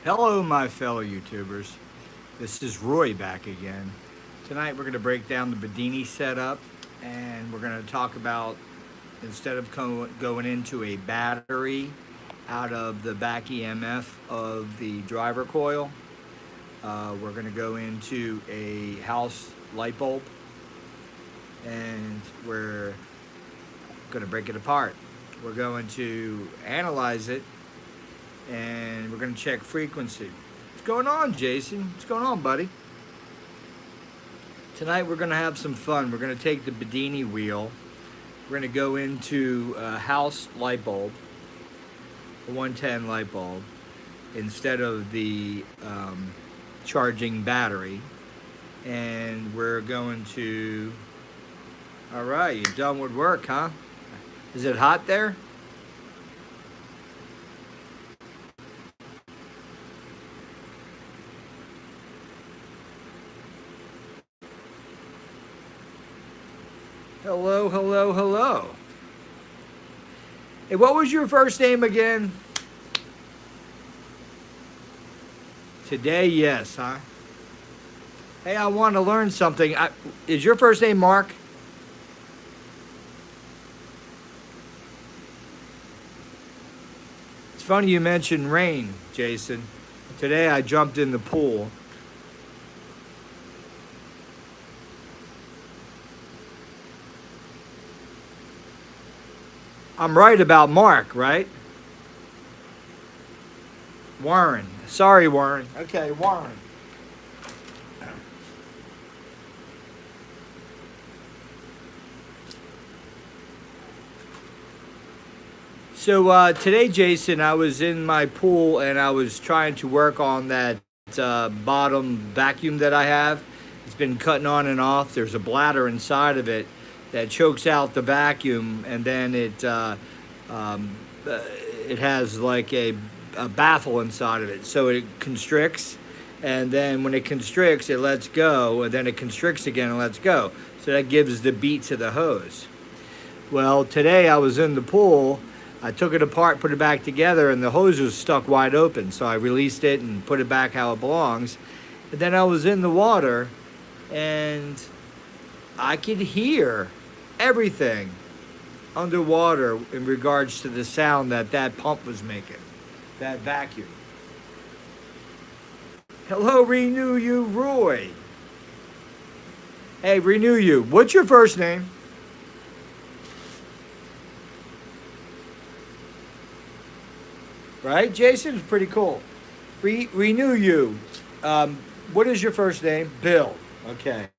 Hello, my fellow YouTubers. This is Roy back again. Tonight we're going to break down the Bendini setup and we're going to talk about instead of going into a battery out of the back EMF of the driver coil, we're going to go into a house light bulb and we're going to break it apart. We're going to analyze it and we're going to check frequency. What's going on, Jason? What's going on, buddy? Tonight we're going to have some fun. We're going to take the Bendini wheel. We're going to go into a house light bulb, a 110 light bulb, instead of the charging battery. And we're going to... All right, you're done with work, huh? Is it hot there? Hello, hello, hello. Hey, what was your first name again? Today, yes, huh? Hey, I want to learn something. Is your first name Mark? It's funny you mentioned rain, Jason. Today I jumped in the pool. I'm right about Mark, right? Warren. Sorry, Warren. Okay, Warren. So today, Jason, I was in my pool and I was trying to work on that bottom vacuum that I have. It's been cutting on and off. There's a bladder inside of it that chokes out the vacuum, and then it has like a baffle inside of it, so it constricts, and then when it constricts, it lets go, and then it constricts again and lets go. So that gives the beat to the hose. Well, today I was in the pool. I took it apart, put it back together, and the hose was stuck wide open. So I released it and put it back how it belongs. And then I was in the water, and I could hear everything underwater in regards to the sound that that pump was making, that vacuum. Hello, Renew You, Roy. Hey, Renew You. What's your first name? Right, Jason? It's pretty cool. Renew You. What is your first name? Bill. Okay.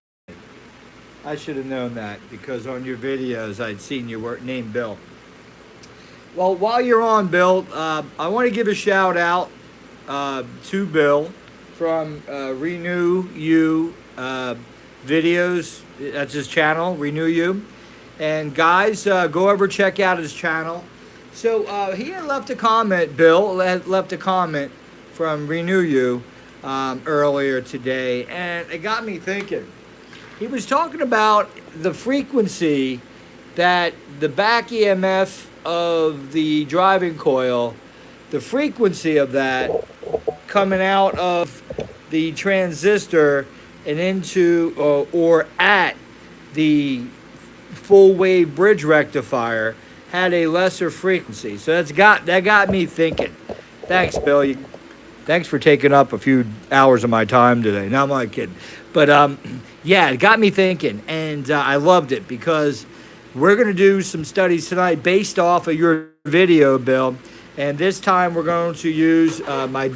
I should have known that because on your videos I'd seen your name, Bill. Well, while you're on, Bill, I want to give a shout out to Bill from Renew You videos. That's his channel, Renew You. And guys, go over check out his channel. So he had left a comment, Bill had left a comment from Renew You earlier today, and it got me thinking. He was talking about the frequency that the back EMF of the driving coil, the frequency of that coming out of the transistor and into or at the full wave bridge rectifier had a lesser frequency. So that got me thinking. Thanks, Bill. Thanks for taking up a few hours of my time today. No, I'm not kidding. But yeah, it got me thinking, and I loved it because we're going to do some studies tonight based off of your video, Bill. And this time we're going to use my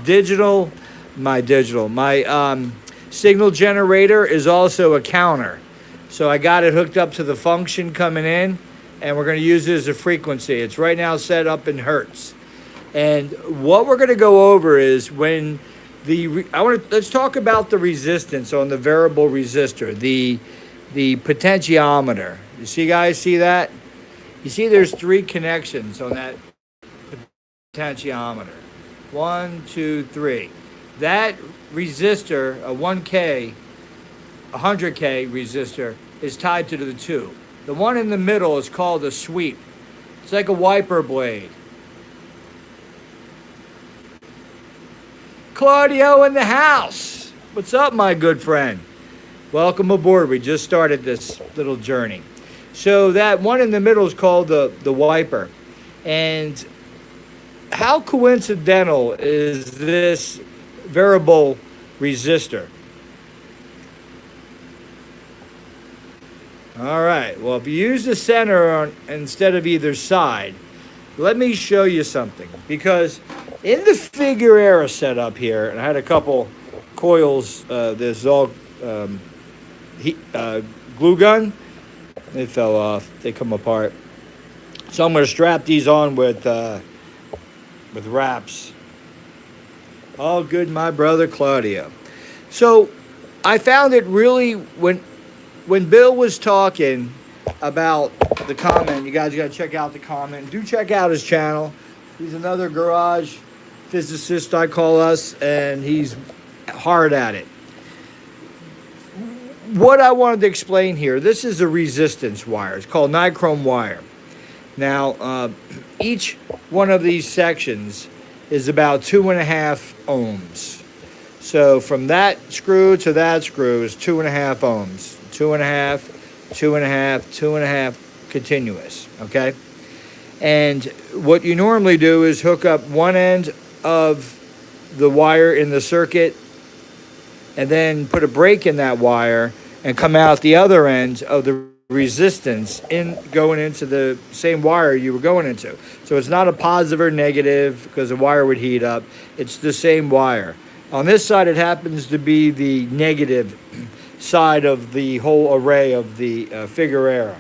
signal generator is also a counter. So I got it hooked up to the function coming in, and we're going to use it as a frequency. It's right now set up in hertz. And what we're going to go over is when let's talk about the resistance on the variable resistor, the potentiometer. You guys see that? You see there's 3 connections on that potentiometer. 1, 2, 3. That resistor, a 1K, 100K resistor, is tied to the 2. The one in the middle is called a sweep. It's like a wiper blade. Claudio in the house. What's up, my good friend? Welcome aboard. We just started this little journey. So that one in the middle is called the wiper. And how coincidental is this variable resistor? All right, well, if you use the center instead of either side, let me show you something. Because in the figure era setup here, and I had a couple coils, this is all glue gun. They fell off, they come apart. So I'm gonna strap these on with wraps. All good, my brother Claudio. So I found it really, when Bill was talking about the comment, you guys got to check out the comment. Do check out his channel. He's another garage physicist, I call us, and he's hard at it. What I wanted to explain here, this is a resistance wire. It's called nichrome wire. Now, each one of these sections is about 2.5 ohms. So from that screw to that screw is 2.5 ohms. 2.5, 2.5, 2.5 continuous, okay? And what you normally do is hook up one end of the wire in the circuit and then put a break in that wire and come out the other end of the resistance going into the same wire you were going into. So it's not a positive or negative because the wire would heat up. It's the same wire. On this side, it happens to be the negative side of the whole array of the figure era.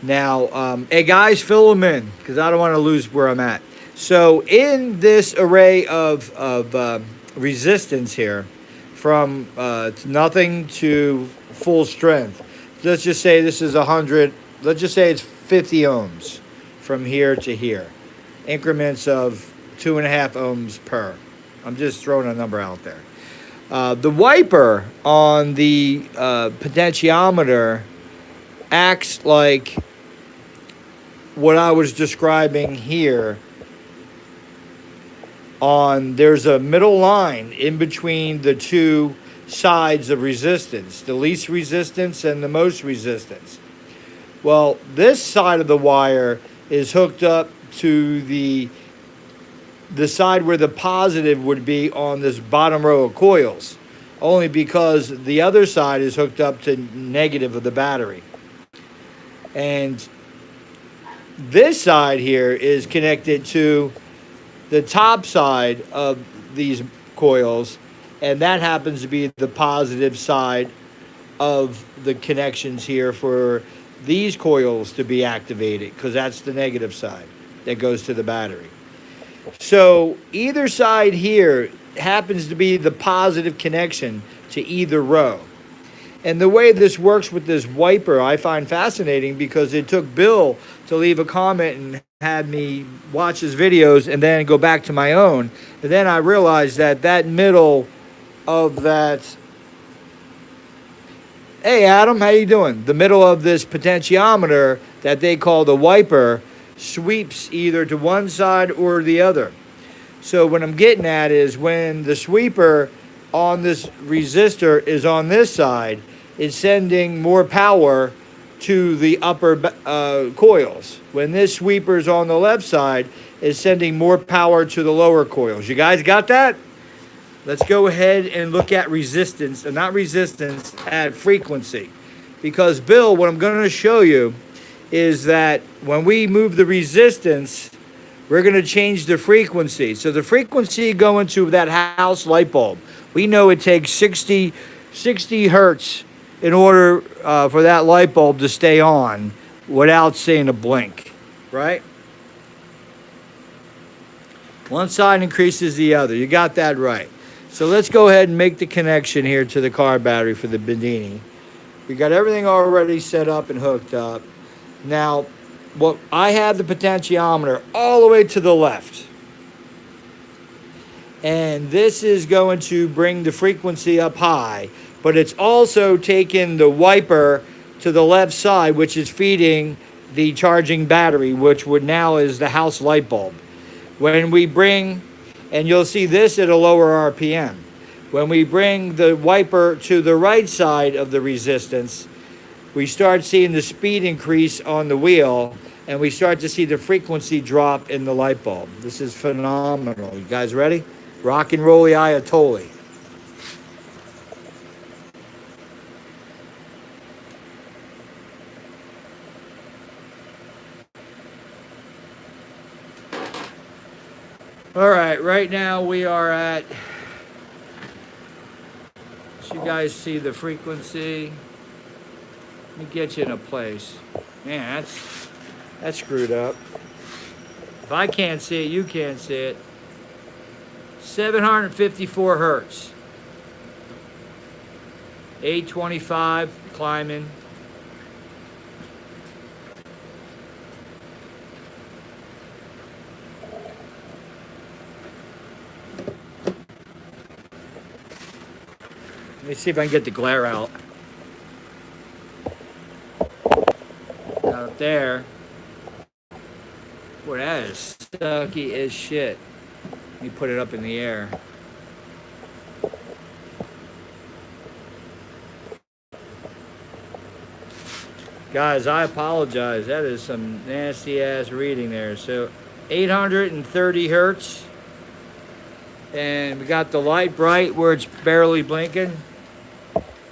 Now, hey guys, fill them in because I don't want to lose where I'm at. So in this array of resistance here, from nothing to full strength, let's just say this is 100, let's just say it's 50 ohms from here to here. Increments of 2.5 ohms per. I'm just throwing a number out there. The wiper on the potentiometer acts like what I was describing here. There's a middle line in between the two sides of resistance, the least resistance and the most resistance. Well, this side of the wire is hooked up to the side where the positive would be on this bottom row of coils, only because the other side is hooked up to negative of the battery. And this side here is connected to the top side of these coils, and that happens to be the positive side of the connections here for these coils to be activated, because that's the negative side that goes to the battery. So either side here happens to be the positive connection to either row. And the way this works with this wiper I find fascinating, because it took Bill to leave a comment and had me watch his videos and then go back to my own. And then I realized that middle of that, hey Adam, how you doing? The middle of this potentiometer that they call the wiper sweeps either to one side or the other. So what I'm getting at is when the sweeper on this resistor is on this side, it's sending more power to the upper coils. When this sweeper is on the left side, it's sending more power to the lower coils. You guys got that? Let's go ahead and look at resistance, not resistance, at frequency. Because Bill, what I'm going to show you is that when we move the resistance, we're going to change the frequency. So the frequency going to that house light bulb, we know it takes 60 hertz in order for that light bulb to stay on without seeing a blink, right? One side increases the other. You got that right. So let's go ahead and make the connection here to the car battery for the Bendini. We got everything already set up and hooked up. Now, I have the potentiometer all the way to the left. And this is going to bring the frequency up high, but it's also taking the wiper to the left side, which is feeding the charging battery, which now is the house light bulb. When we bring, and you'll see this at a lower RPM, when we bring the wiper to the right side of the resistance, we start seeing the speed increase on the wheel, and we start to see the frequency drop in the light bulb. This is phenomenal. You guys ready? Rock and roll the Ayatollah. All right now we are at, so you guys see the frequency. Let me get you in a place. Man, that's screwed up. If I can't see it, you can't see it. 754 hertz. 825 climbing. Let me see if I can get the glare out. Out there. Boy, that is sucky as shit. Let me put it up in the air. Guys, I apologize. That is some nasty ass reading there. So 830 hertz. And we got the light bright where it's barely blinking.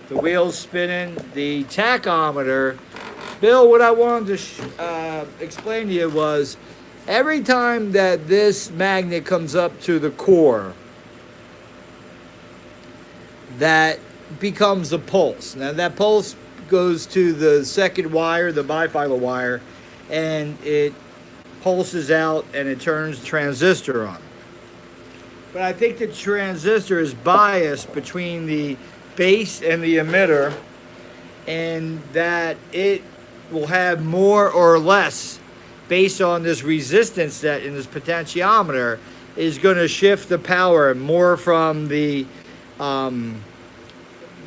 The wheels spinning. The tachometer. Bill, what I wanted to explain to you was every time that this magnet comes up to the core, that becomes a pulse. Now that pulse goes to the second wire, the bifilar wire, and it pulses out and it turns the transistor on. But I think the transistor is biased between the base and the emitter, and that it will have more or less, based on this resistance that in this potentiometer, is going to shift the power more from the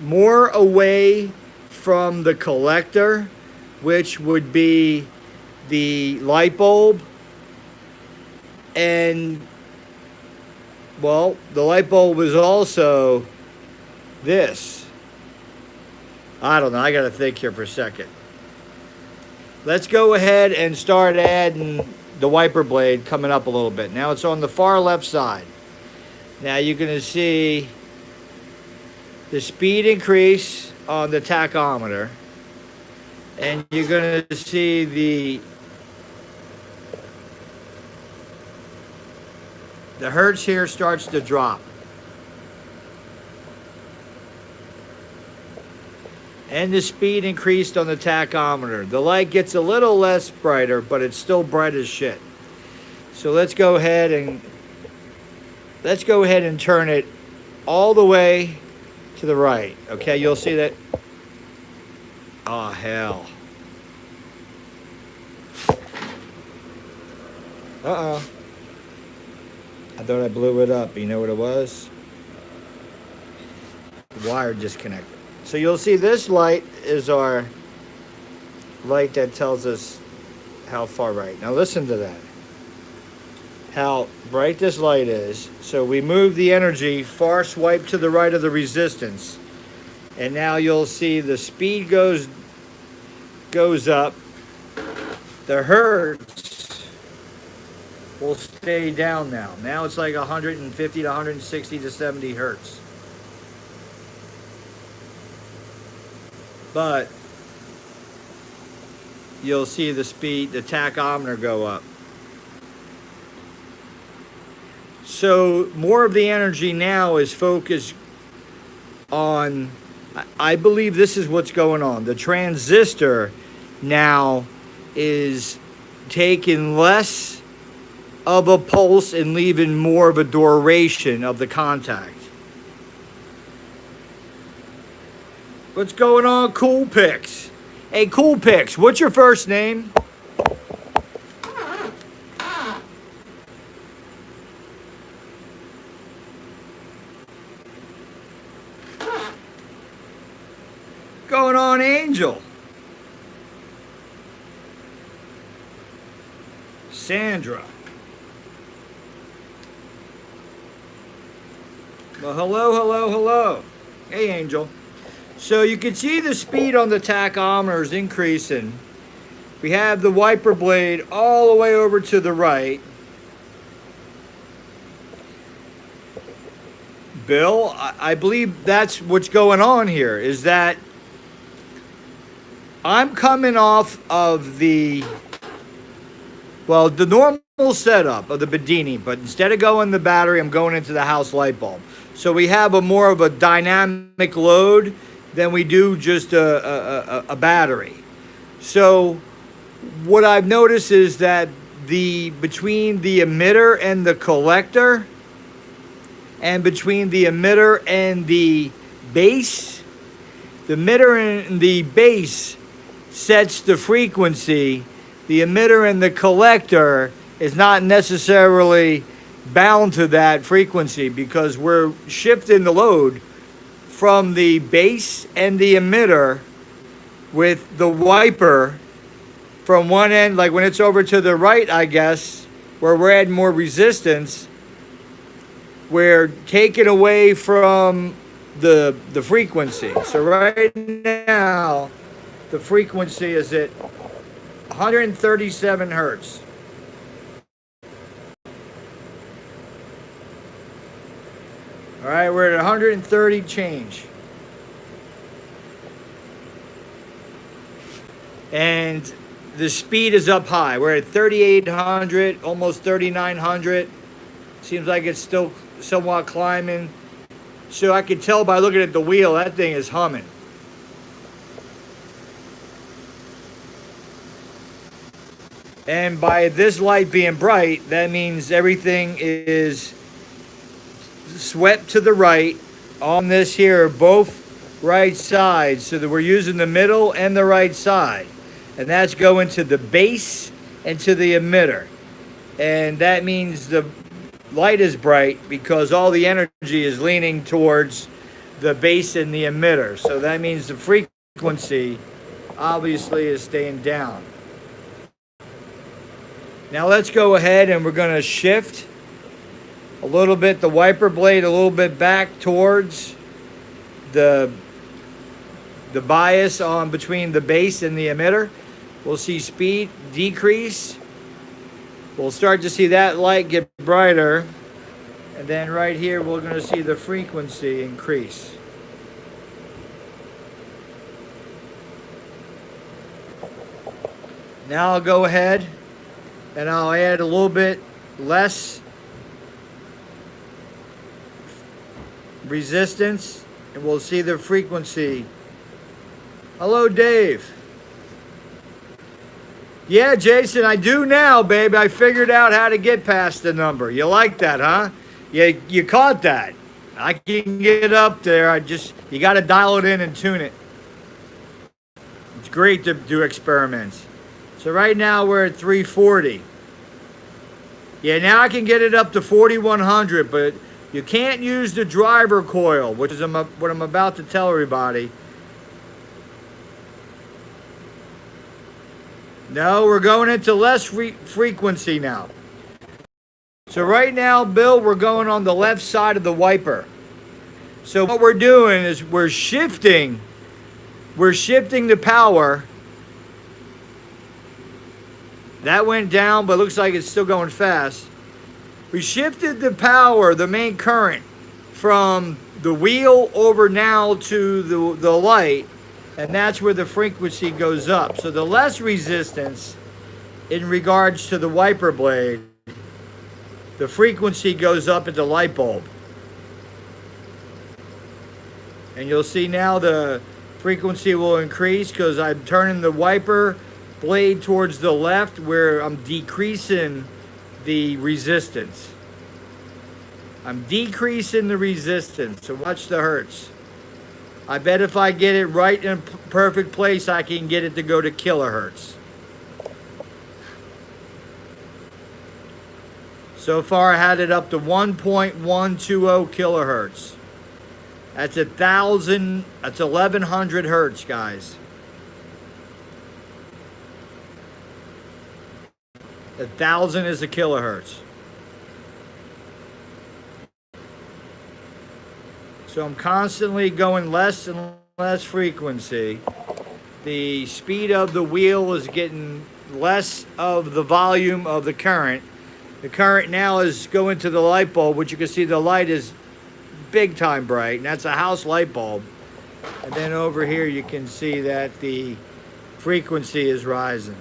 more away from the collector, which would be the light bulb, and well, the light bulb is also this. I don't know, I gotta think here for a second. Let's go ahead and start adding the wiper blade coming up a little bit. Now it's on the far left side. Now you're gonna see the speed increase on the tachometer, and you're gonna see the hertz here starts to drop. And the speed increased on the tachometer. The light gets a little less brighter, but it's still bright as shit. So let's go ahead and turn it all the way to the right. Okay, you'll see that. Oh hell. Uh-oh. I thought I blew it up. You know what it was? The wire disconnected. So you'll see this light is our light that tells us how far right. Now listen to that. How bright this light is. So we move the energy far swipe to the right of the resistance. And now you'll see the speed goes up. The hertz will stay down now. Now it's like 150 to 160 to 70 hertz. But you'll see the speed, the tachometer go up. So more of the energy now is focused on, I believe this is what's going on. The transistor now is taking less of a pulse and leaving more of a duration of the contact. What's going on, Cool Pix? Hey, Cool Pix, what's your first name? Going on, Angel? Sandra. Well, hello, hello, hello. Hey, Angel. So you can see the speed on the tachometer is increasing. We have the wiper blade all the way over to the right. Bill, I believe that's what's going on here, is that I'm coming off of the normal setup of the Bendini, but instead of going the battery, I'm going into the house light bulb. So we have a more of a dynamic load than we do just a battery. So what I've noticed is that between the emitter and the collector, and between the emitter and the base, the emitter and the base sets the frequency. The emitter and the collector is not necessarily bound to that frequency because we're shifting the load from the base and the emitter with the wiper from one end, like when it's over to the right, I guess, where we're adding more resistance, we're taking away from the frequency. So right now, the frequency is at 137 hertz. All right, we're at 130 change. And the speed is up high. We're at 3,800, almost 3,900. Seems like it's still somewhat climbing. So I can tell by looking at the wheel, that thing is humming. And by this light being bright, that means everything is swept to the right on this here, both right sides, so that we're using the middle and the right side. And that's going to the base and to the emitter. And that means the light is bright because all the energy is leaning towards the base and the emitter. So that means the frequency obviously is staying down. Now let's go ahead and we're going to shift a little bit the wiper blade a little bit back towards the bias on between the base and the emitter. We'll see speed decrease. We'll start to see that light get brighter. And then right here, we're going to see the frequency increase. Now I'll go ahead and I'll add a little bit less resistance and we'll see the frequency. Hello, Dave. Yeah, Jason, I do now, babe. I figured out how to get past the number. You like that, huh? You caught that. I can get up there. You got to dial it in and tune it. It's great to do experiments. So right now we're at 340. Yeah, now I can get it up to 4,100, but you can't use the driver coil, which is what I'm about to tell everybody. No, we're going into less frequency now. So right now, Bill, we're going on the left side of the wiper. So what we're doing is we're shifting the power. That went down, but it looks like it's still going fast. We shifted the power, the main current, from the wheel over now to the light, and that's where the frequency goes up. So the less resistance in regards to the wiper blade, the frequency goes up at the light bulb. And you'll see now the frequency will increase because I'm turning the wiper blade towards the left where I'm decreasing the resistance. I'm decreasing the resistance. So watch the hertz. I bet if I get it right in a perfect place, I can get it to go to kilohertz. So far I had it up to 1.120 kilohertz. That's 1,100 hertz, guys. 1,000 is a kilohertz. So I'm constantly going less and less frequency. The speed of the wheel is getting less of the volume of the current. The current now is going to the light bulb, which you can see the light is big time bright, and that's a house light bulb. And then over here you can see that the frequency is rising.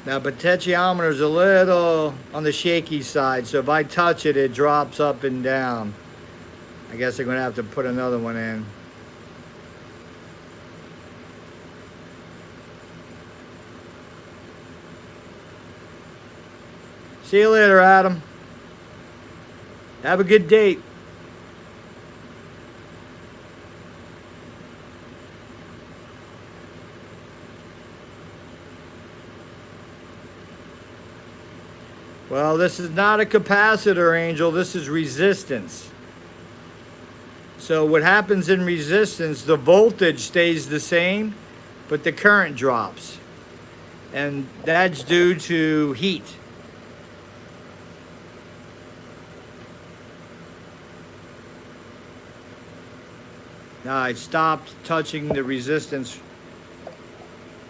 Now, potentiometer is a little on the shaky side, so if I touch it, it drops up and down. I guess I'm going to have to put another one in. See you later, Adam. Have a good date. Well, this is not a capacitor, Angel. This is resistance. So what happens in resistance, the voltage stays the same, but the current drops. And that's due to heat. Now I stopped touching the resistance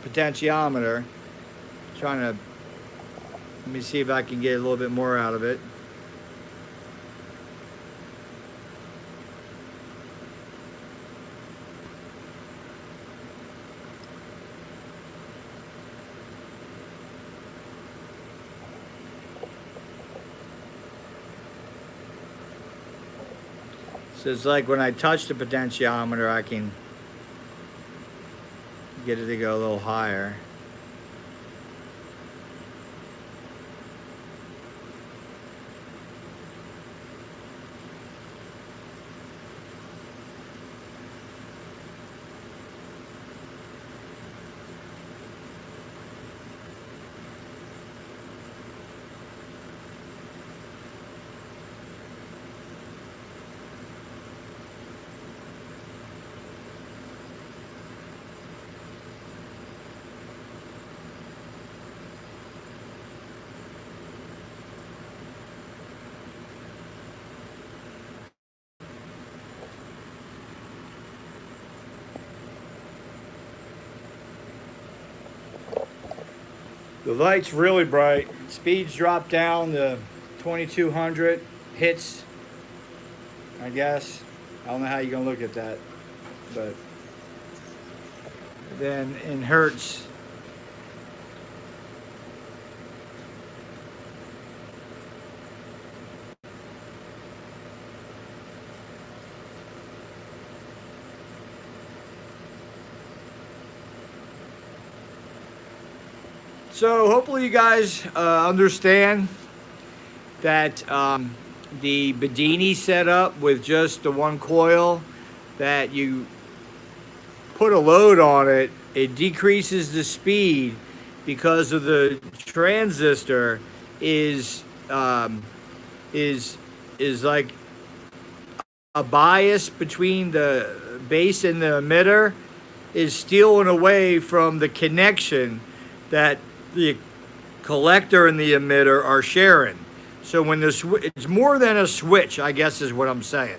potentiometer, trying to, let me see if I can get a little bit more out of it. So it's like when I touch the potentiometer, I can get it to go a little higher. The light's really bright. Speeds drop down to 2200 hits, I guess. I don't know how you're gonna look at that, but then in hertz. So hopefully you guys understand that the Bendini setup with just the one coil, that you put a load on it, it decreases the speed because of the transistor is like a bias between the base and the emitter is stealing away from the connection that the collector and the emitter are sharing. So when it's more than a switch, I guess is what I'm saying.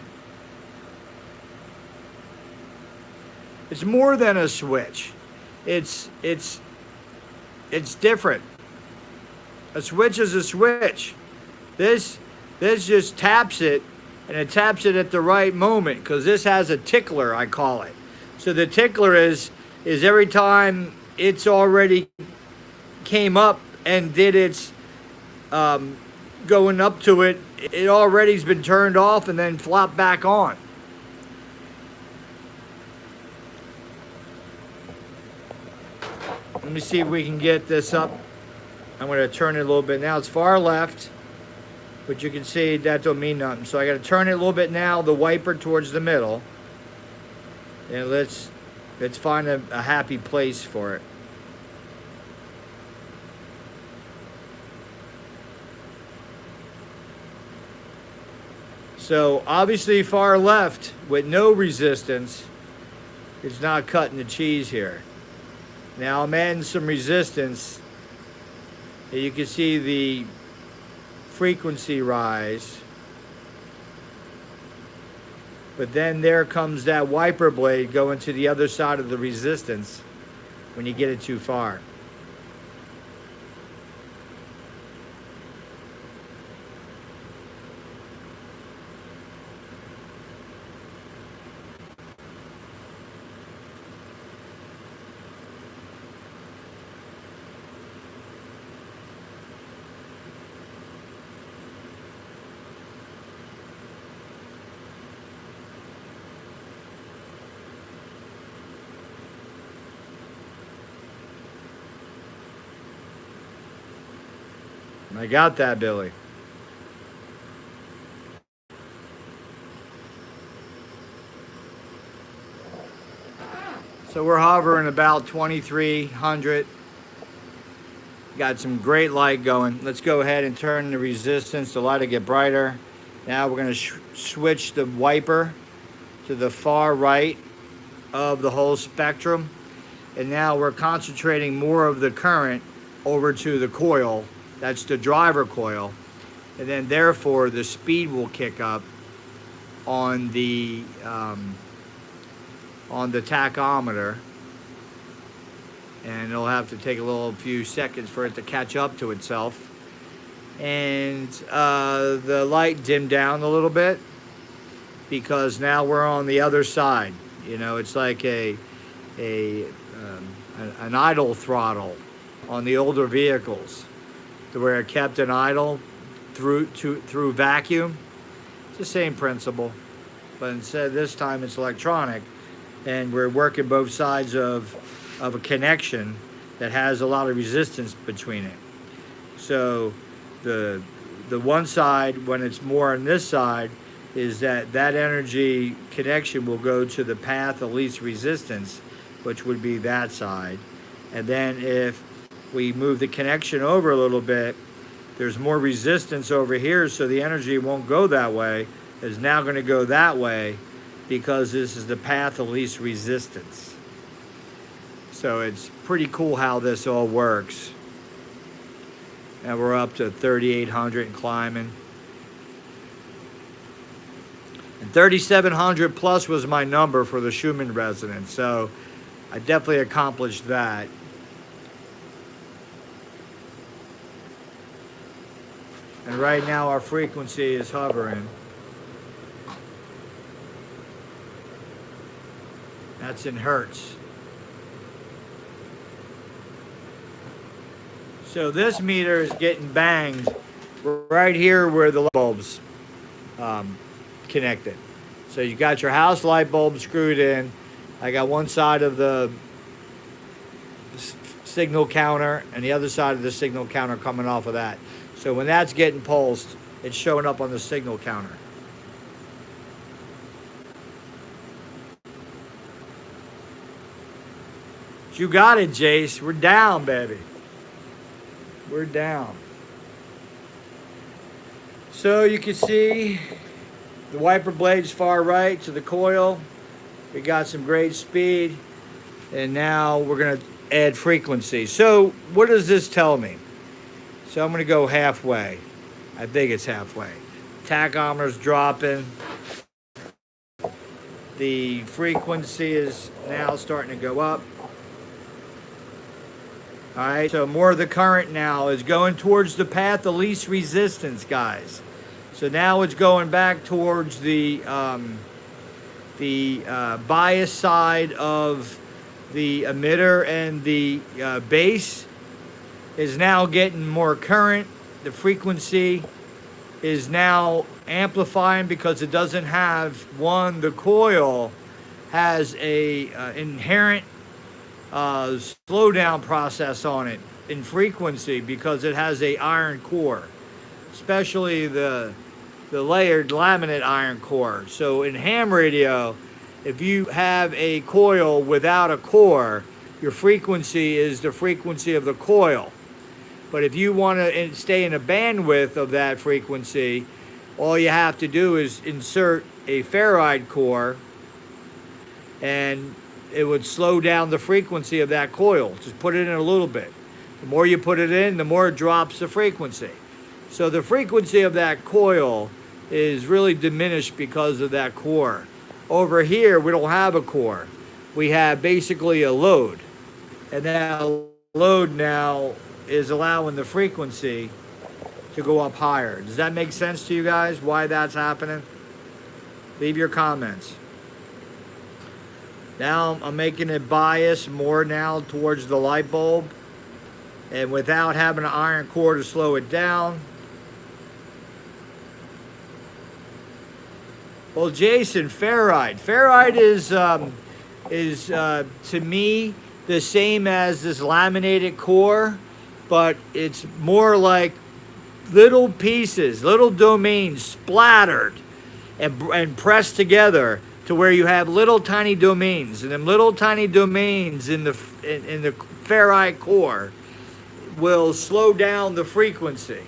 It's more than a switch. It's different. A switch is a switch. This just taps it, and it taps it at the right moment, because this has a tickler, I call it. So the tickler is every time it's already came up and did its going up to it, it already's been turned off and then flopped back on. Let me see if we can get this up. I'm going to turn it a little bit now. It's far left, but you can see that don't mean nothing. So I got to turn it a little bit now, the wiper towards the middle, and let's find a happy place for it. So obviously far left with no resistance is not cutting the cheese here. Now I'm adding some resistance. You can see the frequency rise. But then there comes that wiper blade going to the other side of the resistance when you get it too far. I got that, Billy. So we're hovering about 2300. Got some great light going. Let's go ahead and turn the resistance, the light will get brighter. Now we're going to switch the wiper to the far right of the whole spectrum. And now we're concentrating more of the current over to the coil. That's the driver coil. And then therefore the speed will kick up on the tachometer. And it'll have to take a few seconds for it to catch up to itself. And the light dimmed down a little bit because now we're on the other side. You know, it's like an idle throttle on the older vehicles, to where it kept an idle through vacuum. It's the same principle, but instead this time it's electronic, and we're working both sides of a connection that has a lot of resistance between it. So the one side, when it's more on this side, is that energy connection will go to the path of least resistance, which would be that side. And then if we move the connection over a little bit, there's more resistance over here, so the energy won't go that way. It's now going to go that way because this is the path of least resistance. So it's pretty cool how this all works. And we're up to 3,800 and climbing. And 3,700 plus was my number for the Schumann resonance, so I definitely accomplished that. And right now our frequency is hovering. That's in hertz. So this meter is getting banged right here where the light bulb's connected. So you got your house light bulb screwed in. I got one side of the signal counter and the other side of the signal counter coming off of that. So when that's getting pulsed, it's showing up on the signal counter. You got it, Jace. We're down, baby. We're down. So you can see the wiper blades far right to the coil. We got some great speed. And now we're going to add frequency. So what does this tell me? So I'm going to go halfway. I think it's halfway. Tachometer's dropping. The frequency is now starting to go up. All right, so more of the current now is going towards the path of least resistance, guys. So now it's going back towards the bias side of the emitter, and the base is now getting more current. The frequency is now amplifying because it doesn't have, the coil has a inherent slowdown process on it in frequency because it has a iron core, especially the layered laminate iron core. So in ham radio, if you have a coil without a core, your frequency is the frequency of the coil. But if you want to stay in a bandwidth of that frequency, all you have to do is insert a ferrite core, and it would slow down the frequency of that coil. Just put it in a little bit. The more you put it in, the more it drops the frequency. So the frequency of that coil is really diminished because of that core. Over here, we don't have a core. We have basically a load. And that load now is allowing the frequency to go up higher. Does that make sense to you guys, why that's happening? Leave your comments. Now I'm making it bias more now towards the light bulb, and without having an iron core to slow it down. Well, Jason, ferrite. Ferrite is to me the same as this laminated core, but it's more like little pieces, little domains splattered and pressed together to where you have little tiny domains, and them little tiny domains in the ferrite core will slow down the frequency.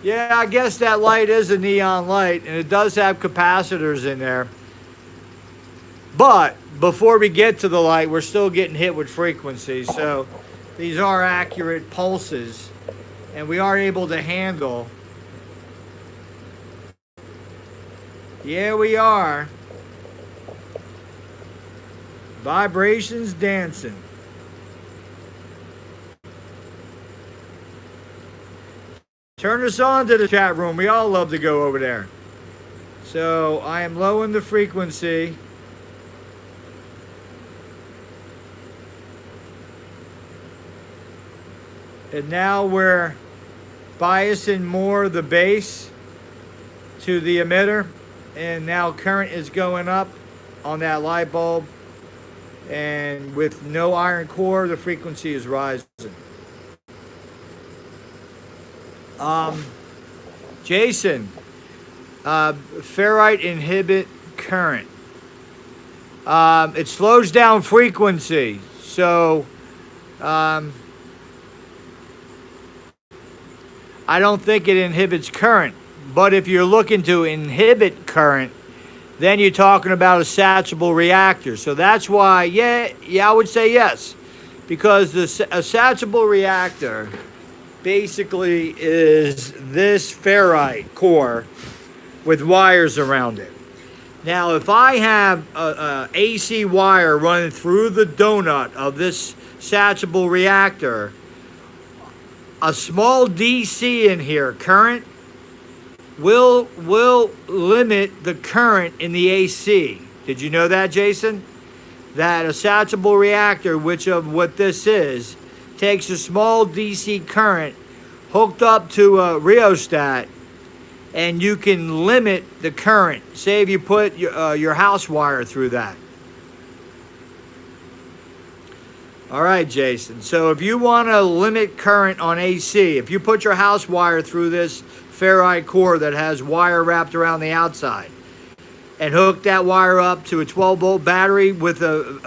Yeah, I guess that light is a neon light, and it does have capacitors in there. But before we get to the light, we're still getting hit with frequencies. So these are accurate pulses, and we are able to handle. Yeah, we are. Vibrations dancing. Turn us on to the chat room. We all love to go over there. So I am lowering the frequency. And now we're biasing more the base to the emitter. And now current is going up on that light bulb. And with no iron core, the frequency is rising. Jason, ferrite inhibit current. It slows down frequency. So I don't think it inhibits current. But if you're looking to inhibit current, then you're talking about a satchable reactor. So that's why, yeah, I would say yes. Because a satchable reactor basically is this ferrite core with wires around it. Now, if I have a AC wire running through the donut of this satchable reactor, a small DC in here, current, will limit the current in the AC. Did you know that, Jason? That a satchable reactor, which of what this is, takes a small DC current hooked up to a rheostat, and you can limit the current. Say if you put your house wire through that. All right, Jason. So if you want to limit current on AC, if you put your house wire through this ferrite core that has wire wrapped around the outside, and hook that wire up to a 12-volt battery with a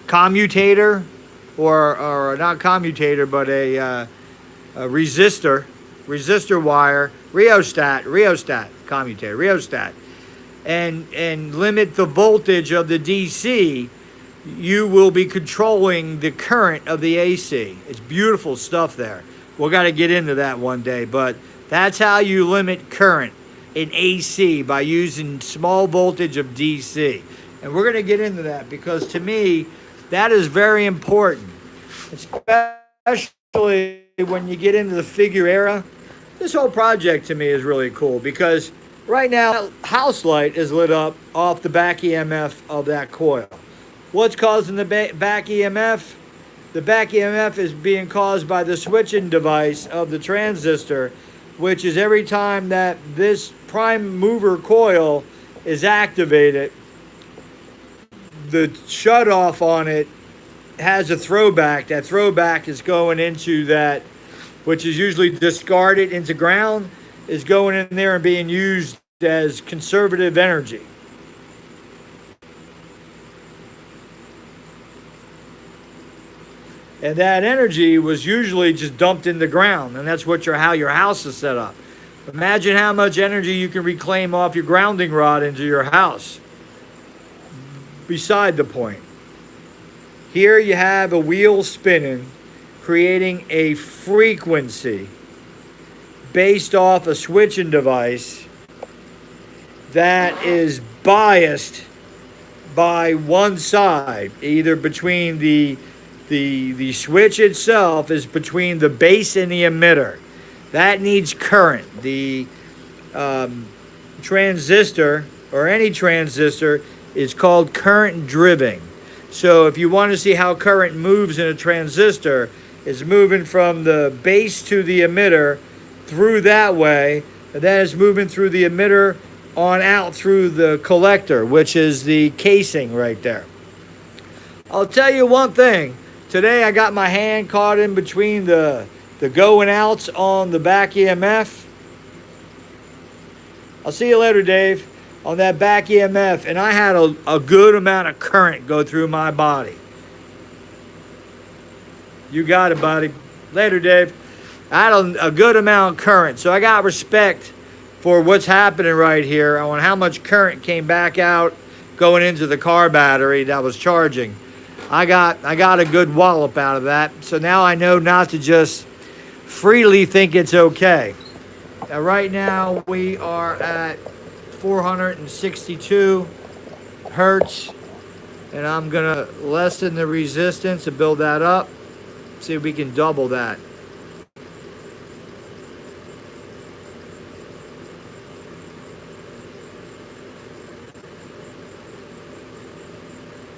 commutator, or not commutator, but a resistor wire, rheostat, and limit the voltage of the DC, you will be controlling the current of the AC. It's beautiful stuff there. We'll got to get into that one day, but that's how you limit current in AC, by using small voltage of DC. And we're going to get into that, because to me, that is very important, especially when you get into the figure era. This whole project to me is really cool, because right now, house light is lit up off the back EMF of that coil. What's causing the back EMF? The back EMF is being caused by the switching device of the transistor, which is every time that this prime mover coil is activated, the shutoff on it has a throwback. That throwback is going into that, which is usually discarded into ground, is going in there and being used as conservative energy. And that energy was usually just dumped in the ground, and that's how your house is set up. Imagine how much energy you can reclaim off your grounding rod into your house. Beside the point. Here you have a wheel spinning, creating a frequency based off a switching device that is biased by one side, either between the switch itself is between the base and the emitter. That needs current. The transistor, or any transistor, is called current driven. So if you want to see how current moves in a transistor, it's moving from the base to the emitter through that way, and then it's moving through the emitter on out through the collector, which is the casing right there. I'll tell you one thing. Today I got my hand caught in between the going outs on the back EMF. I'll see you later, Dave, on that back EMF, and I had a good amount of current go through my body. You got it, buddy. Later, Dave. I had a good amount of current, so I got respect for what's happening right here on how much current came back out going into the car battery that was charging. I got a good wallop out of that, so now I know not to just freely think it's okay. Now, right now we are at 462 hertz, and I'm gonna lessen the resistance and build that up. See if we can double that.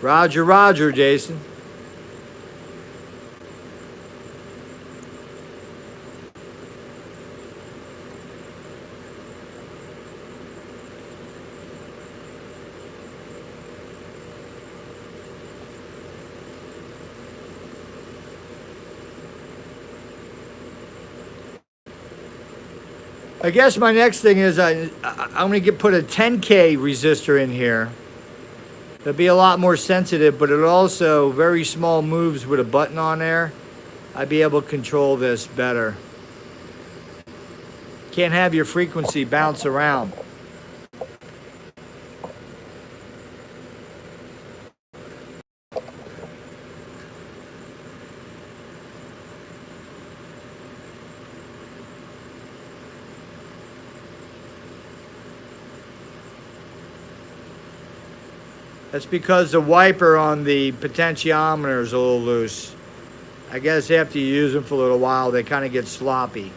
Roger, roger, Jason. I guess my next thing is I'm going to put a 10K resistor in here. It'll be a lot more sensitive, but it also very small moves with a button on there. I'd be able to control this better. Can't have your frequency bounce around. That's because the wiper on the potentiometer is a little loose. I guess after you use them for a little while, they kind of get sloppy.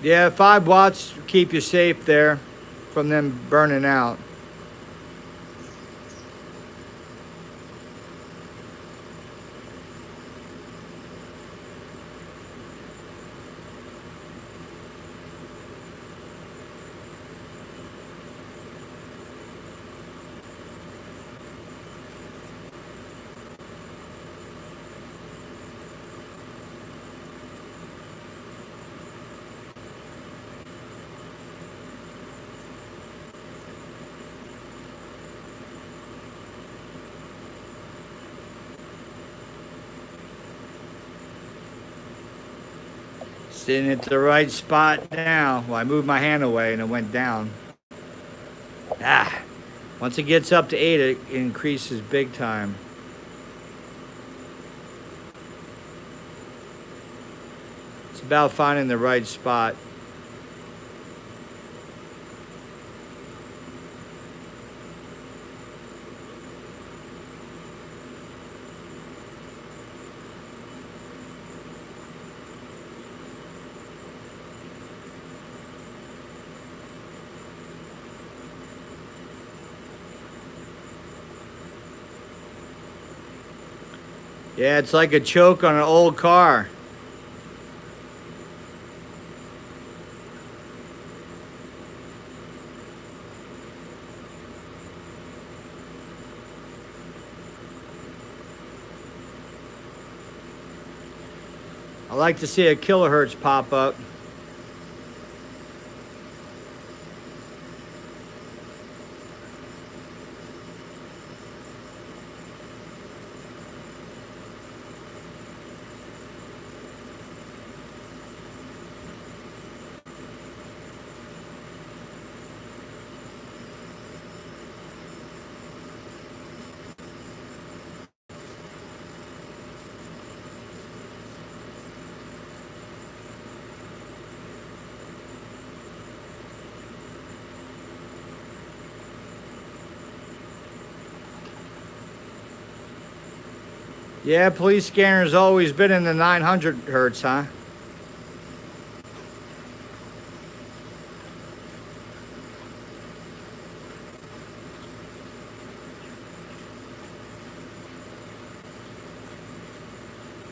Yeah, 5 watts keep you safe there from them burning out. Sitting at the right spot now. Well, I moved my hand away and it went down. Once it gets up to 8, it increases big time. It's about finding the right spot. Yeah, it's like a choke on an old car. I like to see a kilohertz pop up. Yeah, police scanner's always been in the 900 hertz, huh?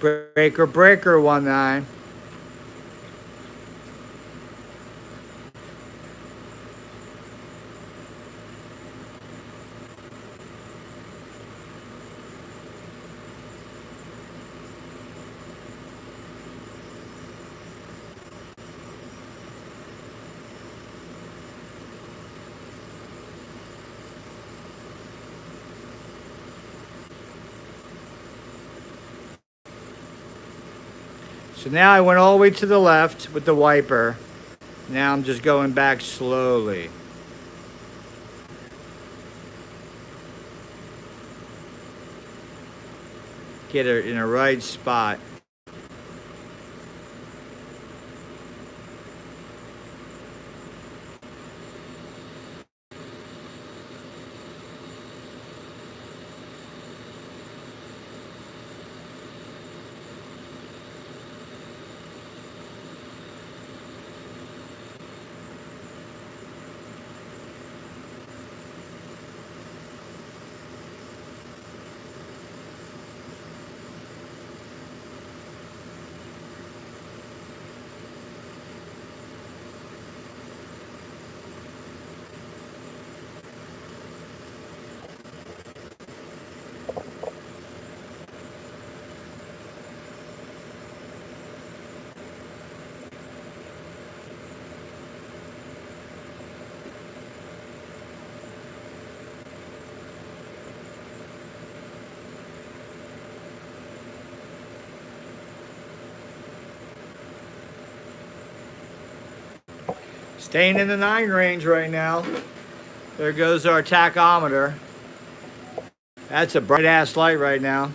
Breaker, breaker, 19. So now I went all the way to the left with the wiper. Now I'm just going back slowly. Get it in a right spot. Staying in the 9 range right now. There goes our tachometer. That's a bright ass light right now.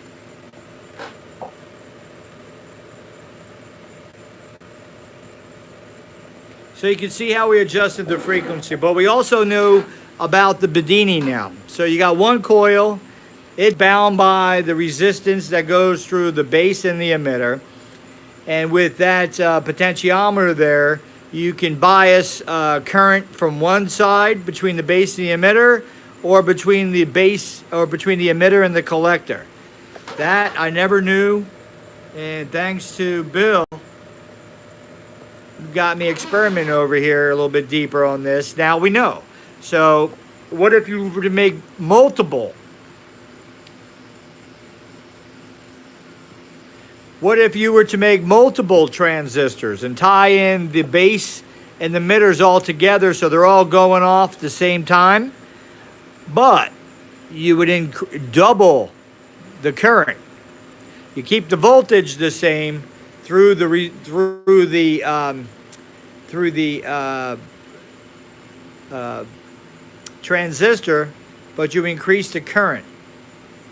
So you can see how we adjusted the frequency, but we also knew about the Bendini now. So you got one coil, it's bound by the resistance that goes through the base and the emitter. And with that potentiometer there, you can bias current from one side between the base and the emitter, or between the base or between the emitter and the collector. That I never knew, and thanks to Bill, got me experimenting over here a little bit deeper on this. Now we know. So what if you were to make multiple? What if you were to make multiple transistors and tie in the base and the emitters all together so they're all going off at the same time? But you would double the current. You keep the voltage the same through the transistor, but you increase the current.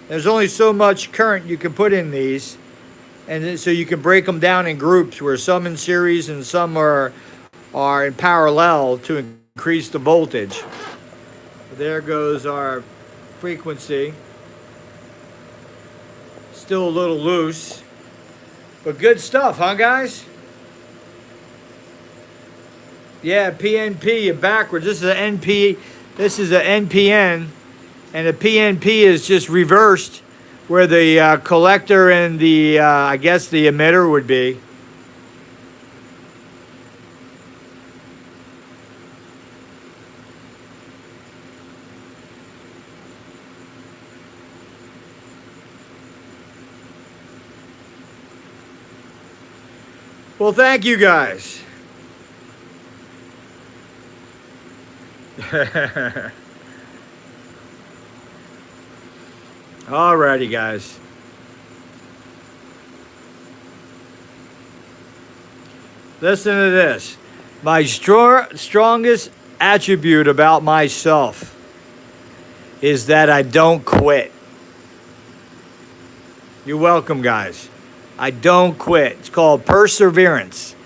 There's only so much current you can put in these, And then, so you can break them down in groups where some in series and some are in parallel to increase the voltage. There goes our frequency. Still a little loose, but good stuff, huh, guys? Yeah, PNP, you're backwards. This is an NP, this is an NPN, and the PNP is just reversed where the collector and the, I guess the emitter would be. Well, thank you guys. Alrighty, guys. Listen to this. My strongest attribute about myself is that I don't quit. You're welcome, guys. I don't quit. It's called perseverance.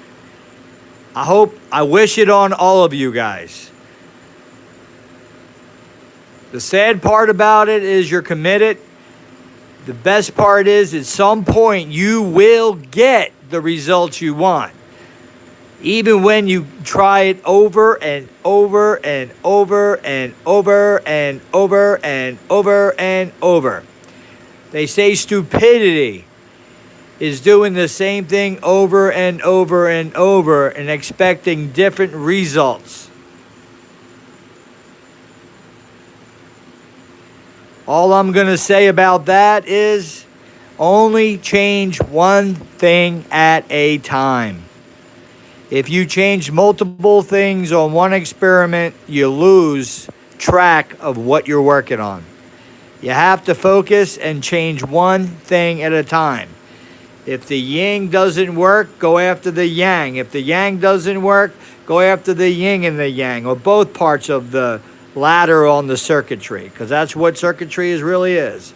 I wish it on all of you guys. The sad part about it is you're committed. The best part is at some point you will get the results you want. Even when you try it over and over and over and over and over and over and over. They say stupidity is doing the same thing over and over and over and expecting different results. All I'm going to say about that is only change one thing at a time. If you change multiple things on one experiment, you lose track of what you're working on. You have to focus and change one thing at a time. If the yin doesn't work, go after the yang. If the yang doesn't work, go after the yin and the yang, or both parts of the ladder on the circuitry, because that's what circuitry really is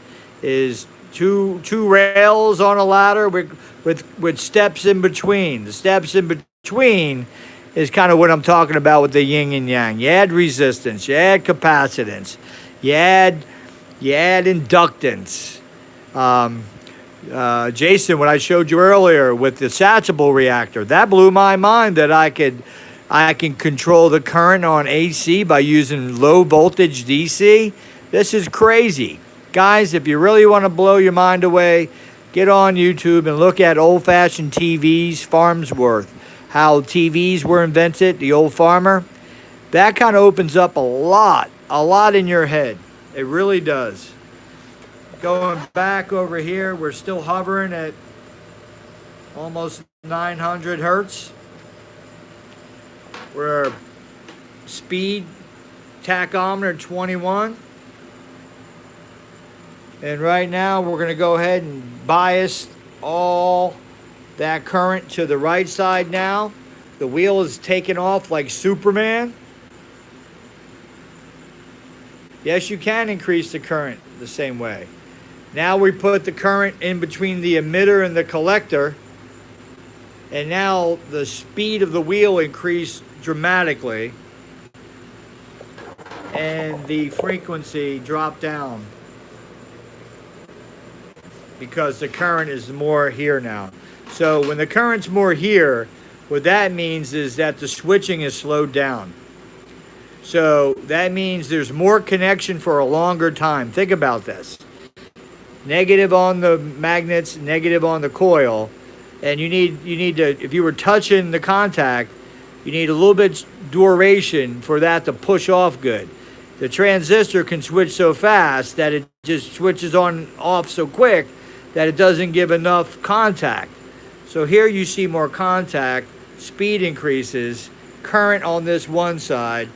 two rails on a ladder with steps in between. The steps in between is kind of what I'm talking about with the yin and yang. You add resistance, you add capacitance, you add inductance. Jason, what I showed you earlier with the satchable reactor, that blew my mind that I can control the current on AC by using low voltage DC. This is crazy. Guys, if you really want to blow your mind away, get on YouTube and look at old-fashioned TVs, Farnsworth, how TVs were invented, the old farmer. That kind of opens up a lot in your head. It really does. Going back over here, we're still hovering at almost 900 hertz. We're speed tachometer 21. And right now we're going to go ahead and bias all that current to the right side now. The wheel is taking off like Superman. Yes, you can increase the current the same way. Now we put the current in between the emitter and the collector. And now the speed of the wheel increased dramatically. And the frequency dropped down, because the current is more here now. So when the current's more here, what that means is that the switching is slowed down. So that means there's more connection for a longer time. Think about this. Negative on the magnets, negative on the coil. And you need to, if you were touching the contact, you need a little bit duration for that to push off good. The transistor can switch so fast that it just switches on off so quick that it doesn't give enough contact. So here you see more contact, speed increases, current on this one side,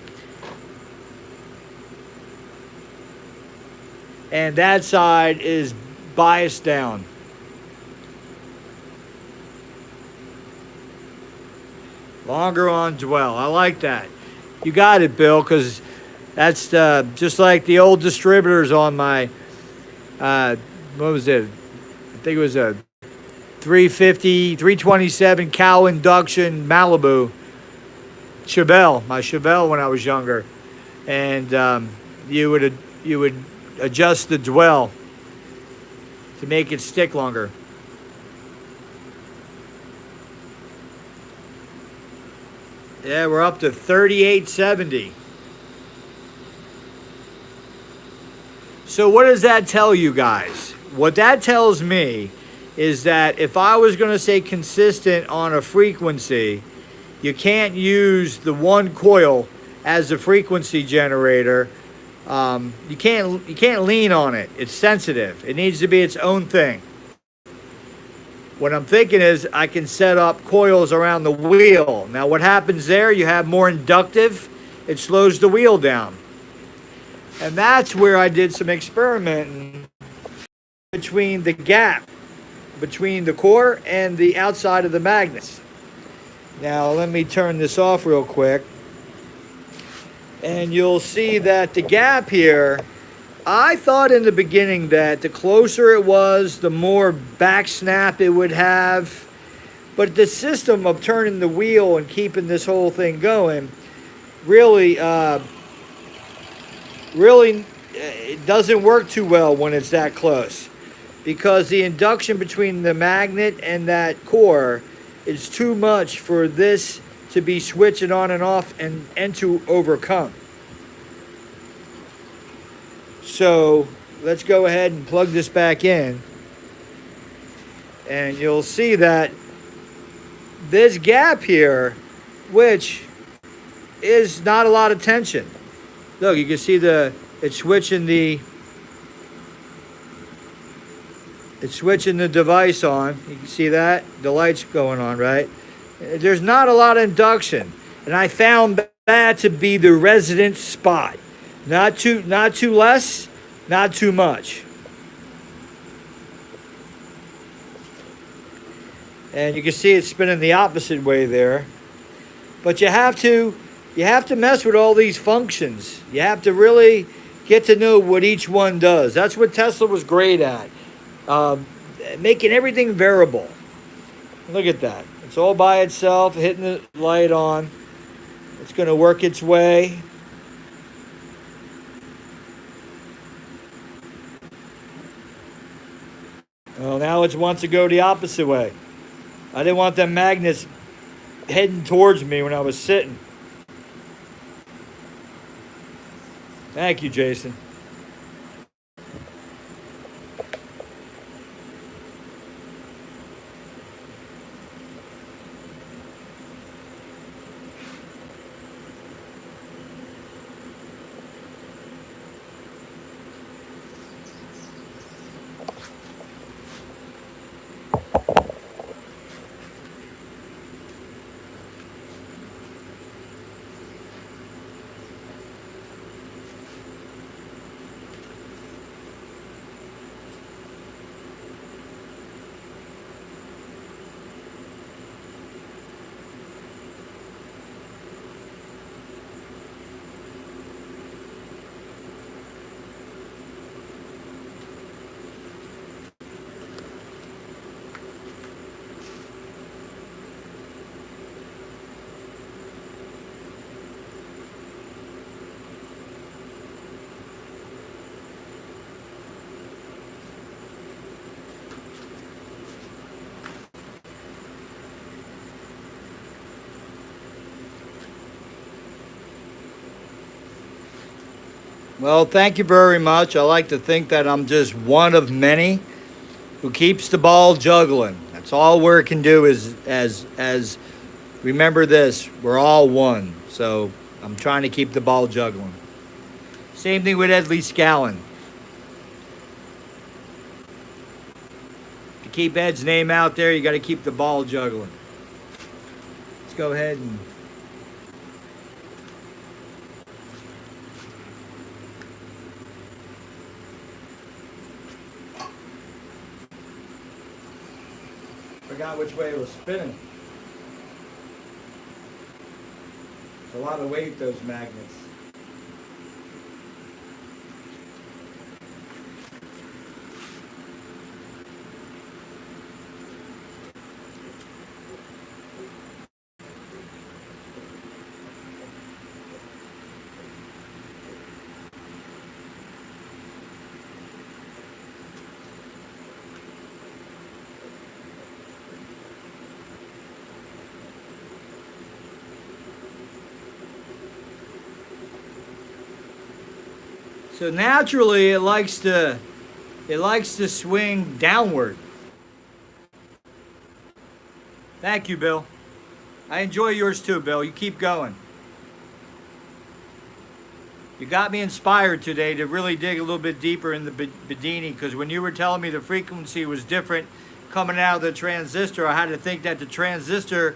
and that side is biased down. Longer on dwell. I like that. You got it, Bill, because that's just like the old distributors on my, what was it? I think it was a 350, 327 cow induction Malibu Chevelle, my Chevelle when I was younger, and you would adjust the dwell to make it stick longer. Yeah, we're up to 3870. So what does that tell you guys? What that tells me is that if I was going to say consistent on a frequency, you can't use the one coil as a frequency generator. You can't lean on it. It's sensitive. It needs to be its own thing. What I'm thinking is I can set up coils around the wheel. Now what happens there, you have more inductive, it slows the wheel down. And that's where I did some experimenting between the gap between the core and the outside of the magnets. Now let me turn this off real quick. And you'll see that the gap here, I thought in the beginning that the closer it was, the more back snap it would have. But the system of turning the wheel and keeping this whole thing going really it doesn't work too well when it's that close, because the induction between the magnet and that core is too much for this to be switching on and off and to overcome. So let's go ahead and plug this back in, and you'll see that this gap here, which is not a lot of tension. Look, you can see it's switching the device on. You can see that the light's going on, right? There's not a lot of induction, and I found that to be the resident spot. Not too less, not too much. And you can see it's spinning the opposite way there. But you have to mess with all these functions. You have to really get to know what each one does. That's what Tesla was great at. Making everything variable. Look at that. It's all by itself, hitting the light on. It's going to work its way. Well, now it wants to go the opposite way. I didn't want them magnets heading towards me when I was sitting. Thank you, Jason. Well, thank you very much. I like to think that I'm just one of many who keeps the ball juggling. That's all we can do is as remember this, we're all one. So I'm trying to keep the ball juggling. Same thing with Leedskalnin. To keep Ed's name out there, you got to keep the ball juggling. Let's go ahead and forgot which way it was spinning. It's a lot of weight, those magnets. So naturally, it likes to swing downward. Thank you, Bill. I enjoy yours too, Bill. You keep going. You got me inspired today to really dig a little bit deeper in the Bendini, because when you were telling me the frequency was different coming out of the transistor, I had to think that the transistor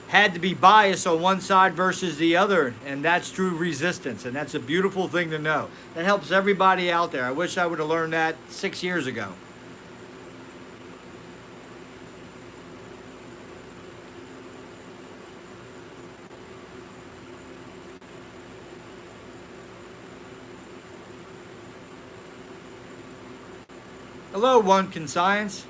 had to be biased on one side versus the other, and that's true resistance, and that's a beautiful thing to know. That helps everybody out there. I wish I would have learned that 6 years ago. Hello, One Can Science.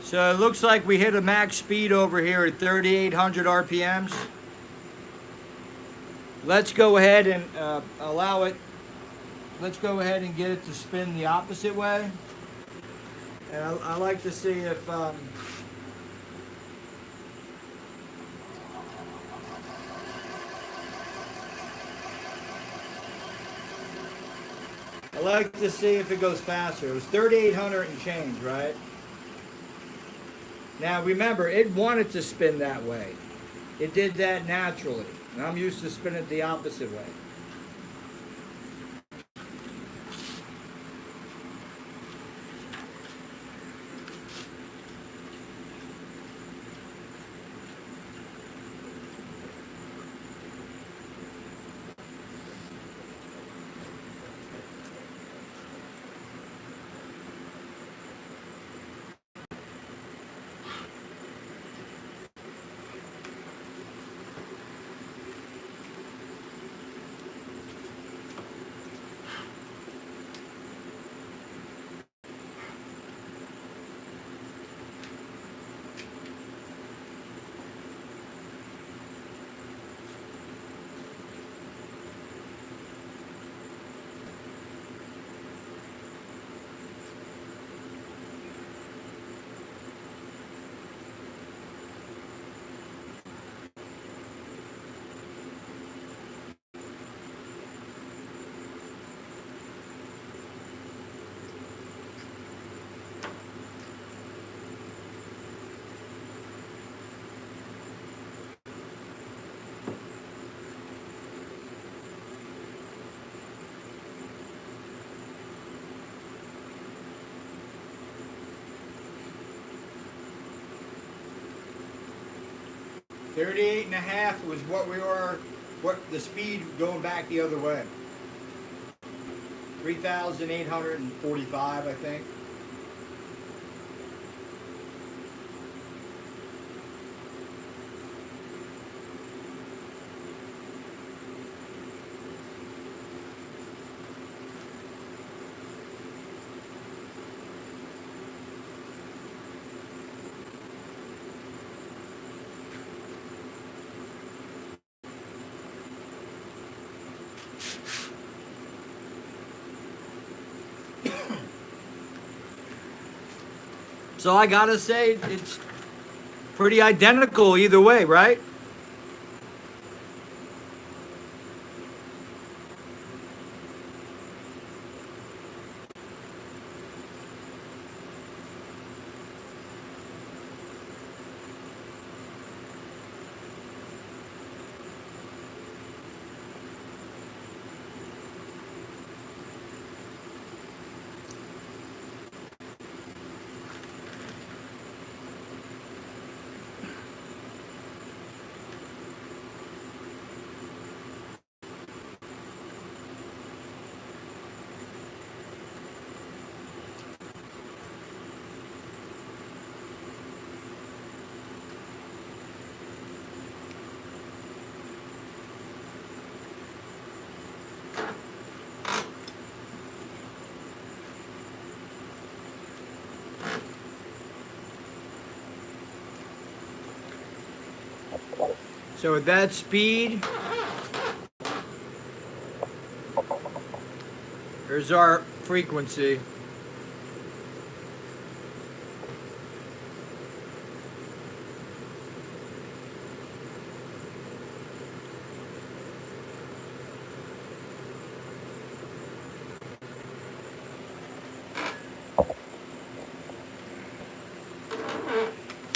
So it looks like we hit a max speed over here at 3,800 RPMs. Let's go ahead and allow it. Let's go ahead and get it to spin the opposite way. And I like to see if I like to see if it goes faster. It was 3,800 and change, right? Now remember, it wanted to spin that way. It did that naturally. And I'm used to spin it the opposite way. .38 and a half was what we were, what the speed going back the other way. 3,845, I think. So I gotta say, it's pretty identical either way, right? So at that speed, here's our frequency.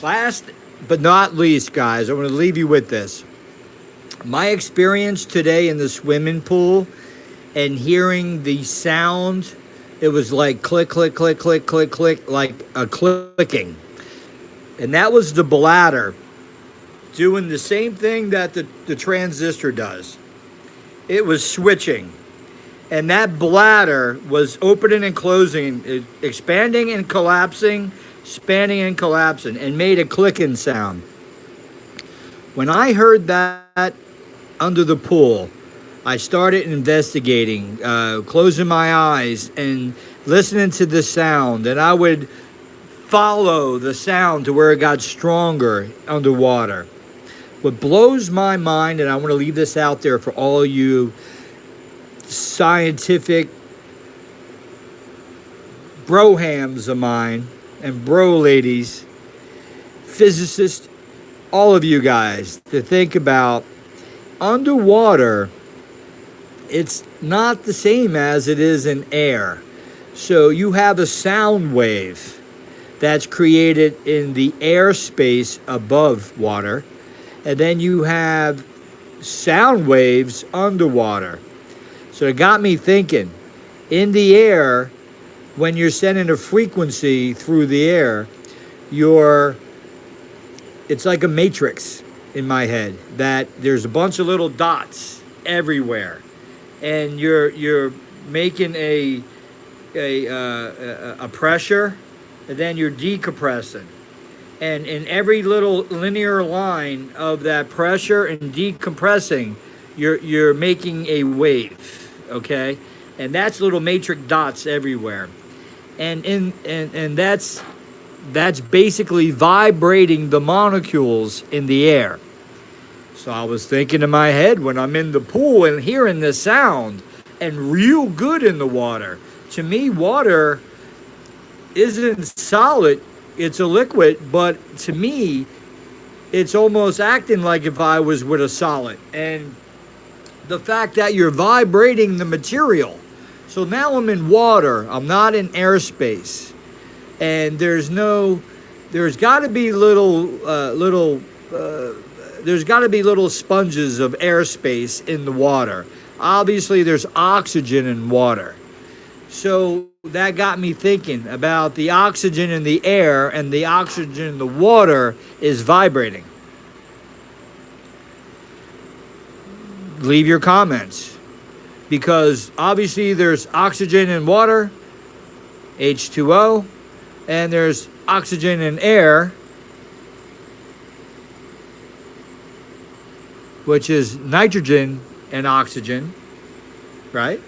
Last but not least, guys, I'm going to leave you with this. My experience today in the swimming pool and hearing the sound, it was like click, click, click, click, click, click, like a clicking. And that was the bladder doing the same thing that the transistor does. It was switching. And that bladder was opening and closing, expanding and collapsing, expanding and collapsing, and made a clicking sound. When I heard that under the pool, I started investigating, closing my eyes and listening to the sound. And I would follow the sound to where it got stronger underwater. What blows my mind, and I want to leave this out there for all you scientific brohams of mine and bro ladies, physicists, all of you guys, to think about underwater, it's not the same as it is in air. So you have a sound wave that's created in the airspace above water, and then you have sound waves underwater. So it got me thinking, in the air, when you're sending a frequency through the air, it's like a matrix in my head, that there's a bunch of little dots everywhere, and you're making a pressure, and then you're decompressing. And in every little linear line of that pressure and decompressing, you're making a wave, okay? And that's little matrix dots everywhere. And that's basically vibrating the molecules in the air. So I was thinking in my head, when I'm in the pool and hearing the sound and real good in the water, to me, water isn't solid. It's a liquid, but to me, it's almost acting like if I was with a solid. And the fact that you're vibrating the material. So now I'm in water. I'm not in airspace. And there's got to be little sponges of airspace in the water. Obviously, there's oxygen in water. So that got me thinking about the oxygen in the air, and the oxygen in the water is vibrating. Leave your comments, because obviously there's oxygen in water, H2O, and there's oxygen in air, which is nitrogen and oxygen, right?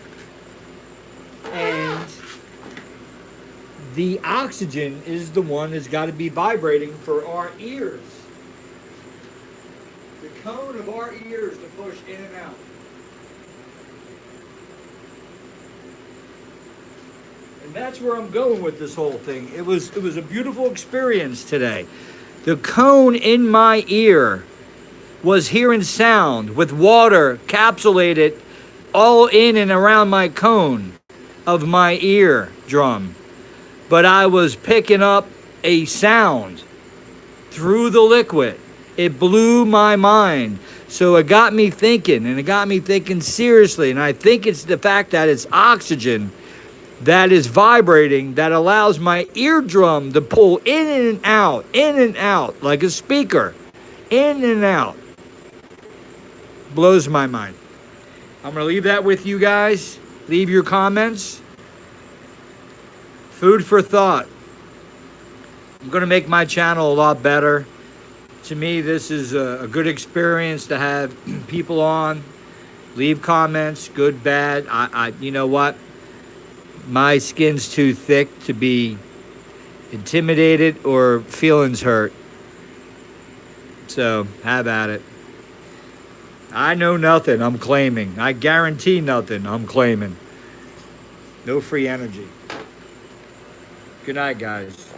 And the oxygen is the one that's got to be vibrating for our ears. The cone of our ears to push in and out. And that's where I'm going with this whole thing. It was a beautiful experience today. The cone in my ear was hearing sound with water capsulated all in and around my cone of my ear drum. But I was picking up a sound through the liquid. It blew my mind. So it got me thinking, and it got me thinking seriously. And I think it's the fact that it's oxygen that is vibrating that allows my eardrum to pull in and out, like a speaker, in and out. Blows my mind. I'm going to leave that with you guys. Leave your comments. Food for thought. I'm going to make my channel a lot better. To me, this is a good experience to have people on. Leave comments, good, bad. You know what? My skin's too thick to be intimidated or feelings hurt. So, have at it. I know nothing, I'm claiming. I guarantee nothing, I'm claiming. No free energy. Good night, guys.